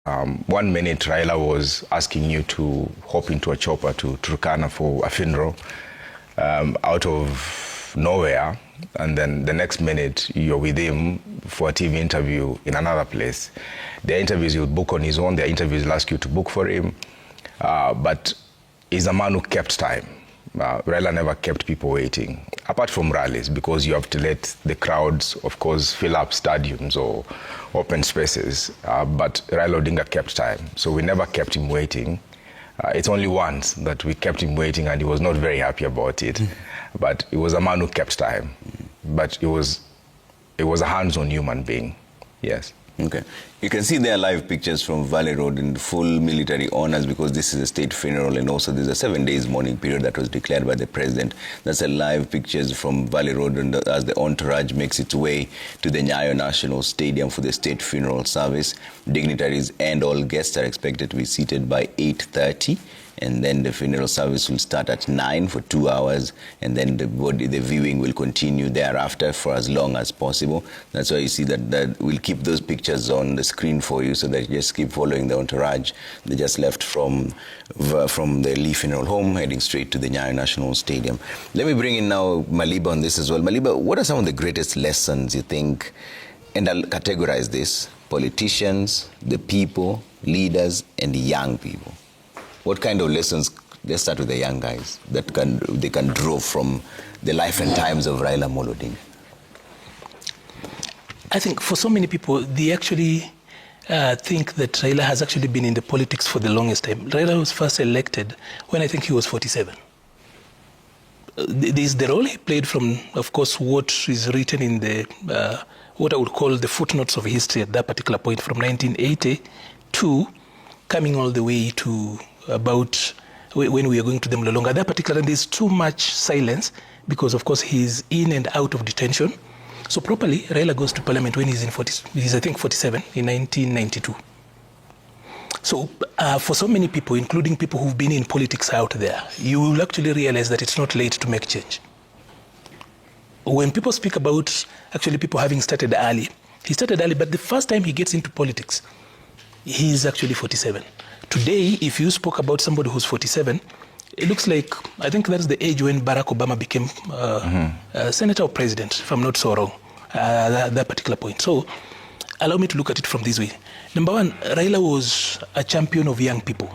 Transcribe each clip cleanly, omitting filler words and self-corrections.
1 minute, Raila was asking you to hop into a chopper to Turkana for a funeral out of nowhere. And then the next minute, you're with him for a TV interview in another place. The interviews he would book on his own. The interviews he'll ask you to book for him. But he's a man who kept time. Raila never kept people waiting, apart from rallies, because you have to let the crowds, of course, fill up stadiums or open spaces. But Raila Odinga kept time, so we never kept him waiting. It's only once that we kept him waiting, and he was not very happy about it. But he was a man who kept time. But he was a hands-on human being, yes. Okay. You can see there live pictures from Valley Road in full military honors, because this is a state funeral, and also there's a 7 days mourning period that was declared by the president. That's a live pictures from Valley Road, and as the entourage makes its way to the Nyayo National Stadium for the state funeral service. Dignitaries and all guests are expected to be seated by 8:30. And then the funeral service will start at 9 for 2 hours, and then the viewing will continue thereafter for as long as possible. That's why you see that we'll keep those pictures on the screen for you, so that you just keep following the entourage. They just left from the Lee Funeral Home, heading straight to the Nyayo National Stadium. Let me bring in now Maliba on this as well. Maliba, what are some of the greatest lessons you think, and I'll categorize this: politicians, the people, leaders, and young people? What kind of lessons, let's start with the young guys, that they can draw from the life and times of Raila Odinga? I think for so many people, they actually think that Raila has actually been in the politics for the longest time. Raila was first elected when I think he was 47. This is the role he played from, of course, what is written in the, what I would call the footnotes of history at that particular point, from 1980 to coming all the way to about when we are going to the Mlolonga. At that particular time, there's too much silence because, of course, he's in and out of detention. So properly, Raila goes to parliament when he's I think 47, in 1992. So for so many people, including people who've been in politics out there, you will actually realize that it's not late to make change. When people speak about actually people having started early, he started early, but the first time he gets into politics, he's actually 47. Today, if you spoke about somebody who's 47, it looks like, I think that's the age when Barack Obama became senator or president, if I'm not so wrong, at that particular point. So allow me to look at it from this way. Number one, Raila was a champion of young people.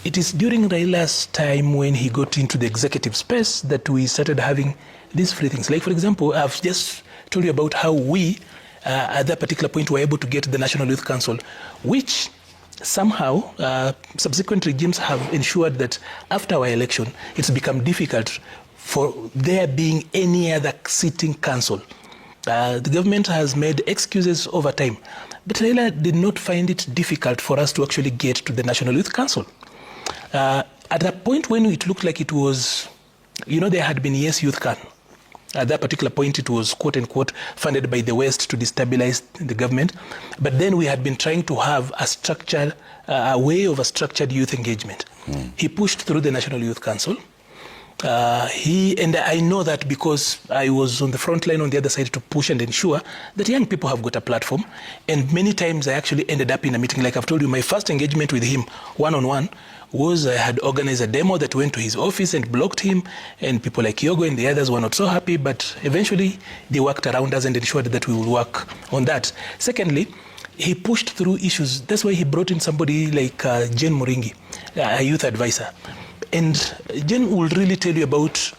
It is during Raila's time when he got into the executive space that we started having these free things. Like, for example, I've just told you about how we, at that particular point, were able to get the National Youth Council, which somehow subsequent regimes have ensured that after our election, it's become difficult for there being any other sitting council. The government has made excuses over time, but Raila did not find it difficult for us to actually get to the National Youth Council. At a point when it looked like it was, there had been Yes Youth Can. At that particular point, it was quote-unquote funded by the West to destabilize the government. But then we had been trying to have a way of a structured youth engagement. He pushed through the National Youth Council. And I know that because I was on the front line on the other side to push and ensure that young people have got a platform. And many times I actually ended up in a meeting. Like I've told you, my first engagement with him one-on-one was I had organized a demo that went to his office and blocked him, and people like Yogo and the others were not so happy, but eventually they worked around us and ensured that we will work on that. Secondly, he pushed through issues. That's why he brought in somebody like Jane Moringi, a youth advisor. And Jane will really tell you about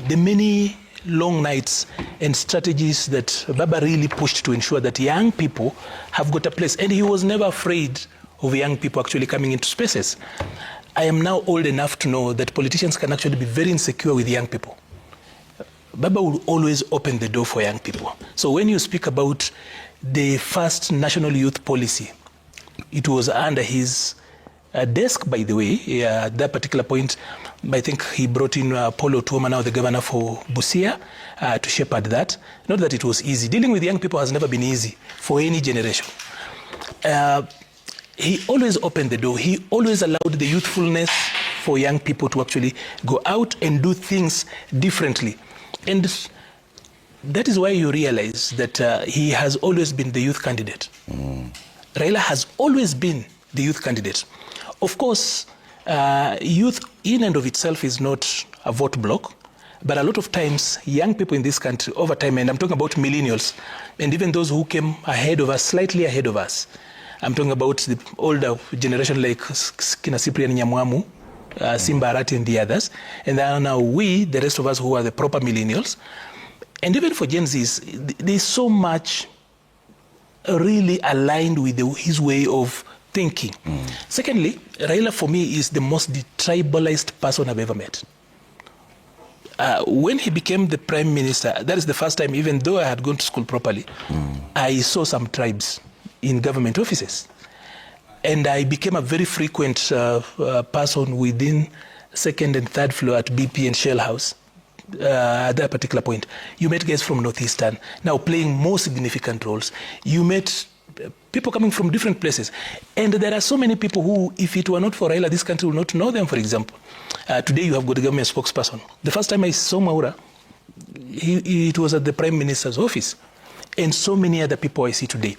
the many long nights and strategies that Baba really pushed to ensure that young people have got a place. And he was never afraid of young people actually coming into spaces. I am now old enough to know that politicians can actually be very insecure with young people. Baba will always open the door for young people. So when you speak about the first national youth policy, it was under his desk, by the way. At that particular point, I think he brought in Paulo Tuoma, now the governor for Busia, to shepherd that. Not that it was easy. Dealing with young people has never been easy for any generation. He always opened the door. He always allowed the youthfulness for young people to actually go out and do things differently. And that is why you realize that he has always been the youth candidate. Raila has always been the youth candidates. Of course, youth in and of itself is not a vote block, but a lot of times young people in this country over time, and I'm talking about millennials, and even those who came ahead of us, slightly ahead of us. I'm talking about the older generation like Kina Cyprian Nyamwamu, Simba Arati and the others. And then now we, the rest of us who are the proper millennials. And even for Gen Zs, there's so much really aligned with his way of thinking. Secondly, Raila for me is the most tribalized person I've ever met. When he became the prime minister, that is the first time, even though I had gone to school properly, I saw some tribes in government offices. And I became a very frequent person within second and third floor at BP and Shell House at that particular point. You met guys from Northeastern, now playing more significant roles. You met people coming from different places. And there are so many people who, if it were not for Raila, this country will not know them, for example. Today you have got a government spokesperson. The first time I saw Maura, it was at the Prime Minister's office. And so many other people I see today.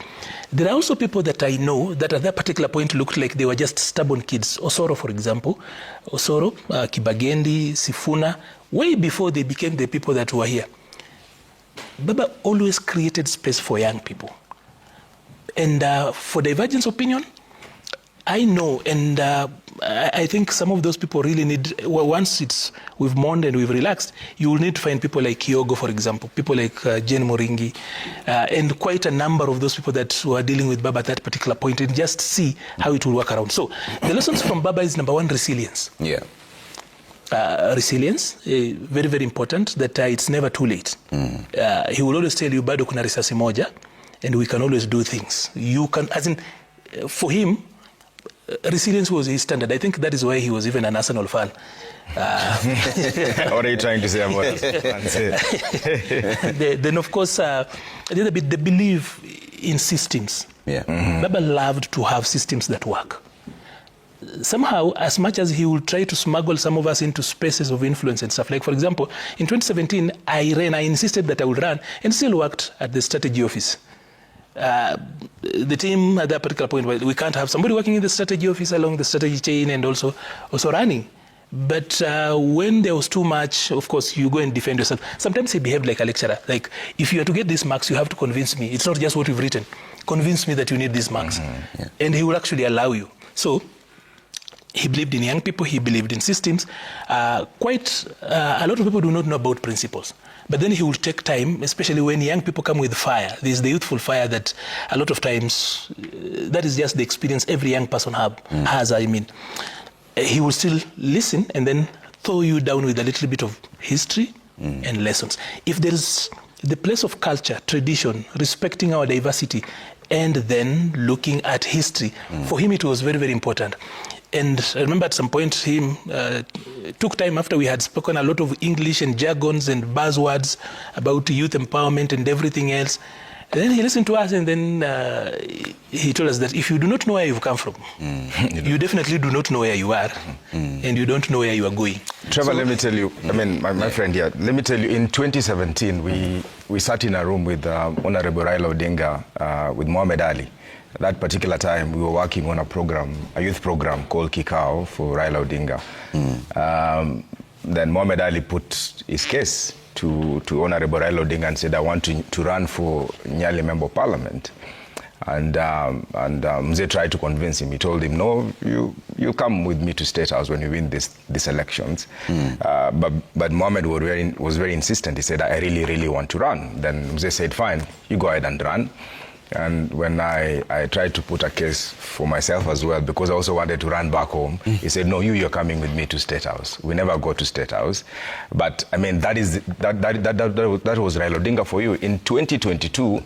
There are also people that I know that at that particular point looked like they were just stubborn kids. Osoro, for example. Osoro, Kibagendi, Sifuna, way before they became the people that were here. Baba always created space for young people. And for divergence opinion, I know, and I think some of those people really need, once we've mourned and we've relaxed, you will need to find people like Kyogo, for example, people like Jane Moringi, and quite a number of those people that were dealing with Baba at that particular point, and just see how it will work around. So the lessons from Baba is, number one, resilience. Yeah. Resilience, very, very important, that it's never too late. He will always tell you, bado kuna risasi moja, and we can always do things. You can, as in, for him, resilience was his standard. I think that is why he was even an Arsenal fan. What are you trying to say about us? Then, of course, the belief in systems. Yeah. Baba loved to have systems that work. Somehow, as much as he will try to smuggle some of us into spaces of influence and stuff, like, for example, in 2017, I insisted that I would run, and still worked at the strategy office. The team at that particular point, we can't have somebody working in the strategy office along the strategy chain and also running. But when there was too much, of course, you go and defend yourself. Sometimes he behaved like a lecturer. Like, if you are to get these marks, you have to convince me. It's not just what you've written. Convince me that you need these marks. Yeah. And he will actually allow you. So he believed in young people. He believed in systems. A lot of people do not know about principles. But then he will take time, especially when young people come with fire. There's the youthful fire that a lot of times, that is just the experience every young person has, I mean. He will still listen and then throw you down with a little bit of history and lessons. If there's the place of culture, tradition, respecting our diversity, and then looking at history, for him it was very, very important. And I remember at some point him took time after we had spoken a lot of English and jargons and buzzwords about youth empowerment and everything else. And then he listened to us, and then he told us that if you do not know where you've come from, you definitely do not know where you are, and you don't know where you are going. Trevor, let me tell you, I mean, my friend here, let me tell you, in 2017, we sat in a room with Honorable Raila Odinga, with Mohamed Ali. At that particular time, we were working on a youth program called Kikao for Raila Odinga. Then Mohamed Ali put his case to Honorable Raila Odinga and said, I want to run for Nyali Member of Parliament. And Mzee tried to convince him. He told him, no, you come with me to State House when you win these elections. But Mohamed was very insistent. He said, I really, really want to run. Then Mzee said, fine, you go ahead and run. And when I tried to put a case for myself as well, because I also wanted to run back home, he said, no, you're coming with me to State House. We never go to State House. But I mean, that was Raila Odinga for you. In 2022,